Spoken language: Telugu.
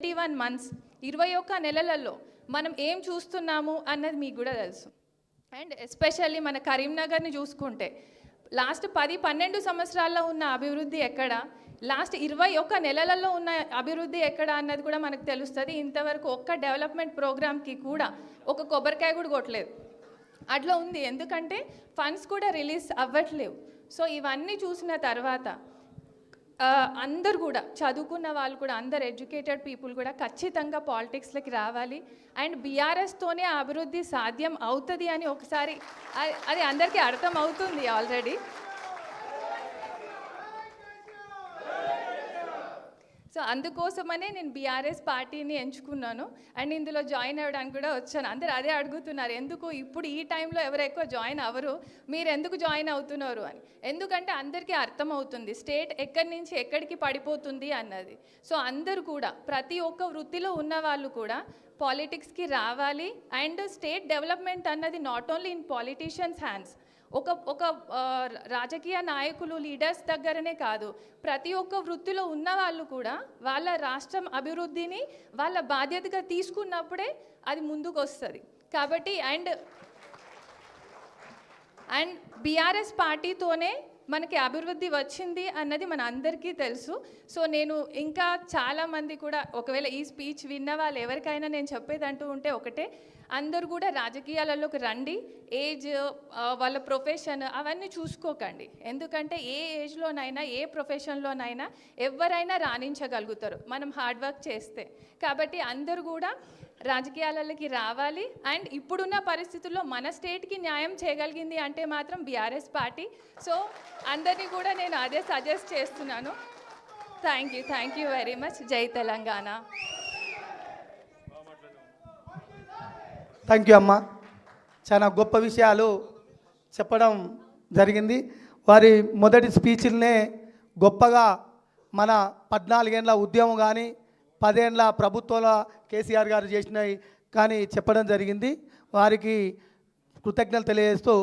21 months 21 నెలలలో మనం ఏం చూస్తున్నాము అన్నది మీకు కూడా తెలుసు. అండ్ ఎస్పెషల్లీ మన కరీంనగర్ని చూసుకుంటే లాస్ట్ 10-12 సంవత్సరాల్లో ఉన్న అభివృద్ధి ఎక్కడ, లాస్ట్ 21 నెలలలో ఉన్న అభివృద్ధి ఎక్కడ అన్నది కూడా మనకు తెలుస్తుంది. ఇంతవరకు ఒక్క డెవలప్మెంట్ ప్రోగ్రామ్కి కూడా ఒక కొబ్బరికాయ కూడా కొట్టలేదు, అట్లా ఉంది. ఎందుకంటే ఫండ్స్ కూడా రిలీజ్ అవ్వట్లేవు. సో ఇవన్నీ చూసిన తర్వాత అందరు కూడా చదువుకున్న వాళ్ళు కూడా, అందరు ఎడ్యుకేటెడ్ పీపుల్ కూడా ఖచ్చితంగా పాలిటిక్స్లోకి రావాలి. అండ్ బీఆర్ఎస్తోనే అభివృద్ధి సాధ్యం అవుతుంది అని ఒకసారి అది అందరికీ అర్థం అవుతుంది ఆల్రెడీ. సో అందుకోసమనే నేను బీఆర్ఎస్ పార్టీని ఎంచుకున్నాను అండ్ ఇందులో జాయిన్ అవ్వడానికి కూడా వచ్చాను. అందరు అదే అడుగుతున్నారు, ఎందుకు ఇప్పుడు ఈ టైంలో ఎవరు ఎక్కువ జాయిన్ అవ్వరు, మీరు ఎందుకు జాయిన్ అవుతున్నారు అని. ఎందుకంటే అందరికీ అర్థమవుతుంది స్టేట్ ఎక్కడి నుంచి ఎక్కడికి పడిపోతుంది అన్నది. సో అందరూ కూడా ప్రతి ఒక్క వృత్తిలో ఉన్న వాళ్ళు కూడా పాలిటిక్స్కి రావాలి. అండ్ స్టేట్ డెవలప్మెంట్ అన్నది not only in politicians hands, ఒక రాజకీయ నాయకులు లీడర్స్ దగ్గరనే కాదు, ప్రతి ఒక్క వృత్తిలో ఉన్న వాళ్ళు కూడా వాళ్ళ రాష్ట్రం అభివృద్ధిని వాళ్ళ బాధ్యతగా తీసుకున్నప్పుడే అది ముందుకు వస్తుంది. కాబట్టి అండ్ బీఆర్ఎస్ పార్టీతోనే మనకి అభివృద్ధి వచ్చింది అన్నది మన అందరికీ తెలుసు. సో నేను ఇంకా చాలామంది కూడా ఒకవేళ ఈ స్పీచ్ విన్న వాళ్ళు ఎవరికైనా నేను చెప్పేది అంటూ ఉంటే ఒకటే, అందరూ కూడా రాజకీయాలలోకి రండి. ఏజ్, వాళ్ళ ప్రొఫెషన్ అవన్నీ చూసుకోకండి. ఎందుకంటే ఏ ఏజ్లోనైనా ఏ ప్రొఫెషన్లోనైనా ఎవరైనా రాణించగలుగుతారు మనం హార్డ్ వర్క్ చేస్తే. కాబట్టి అందరూ కూడా రాజకీయాలకి రావాలి. అండ్ ఇప్పుడున్న పరిస్థితుల్లో మన స్టేట్కి న్యాయం చేయగలిగింది అంటే మాత్రం బీఆర్ఎస్ పార్టీ. సో అందరినీ కూడా నేను అదే సజెస్ట్ చేస్తున్నాను. Thank you very much. జై తెలంగాణ. థ్యాంక్ యూ అమ్మ, చాలా గొప్ప విషయాలు చెప్పడం జరిగింది. వారి మొదటి స్పీచ్లనే గొప్పగా మన 14 ఏళ్ళ ఉద్యమం కానీ 10 ఏళ్ళ ప్రభుత్వాల కేసీఆర్ గారు చేసినవి కానీ చెప్పడం జరిగింది. వారికి కృతజ్ఞతలు తెలియజేస్తూ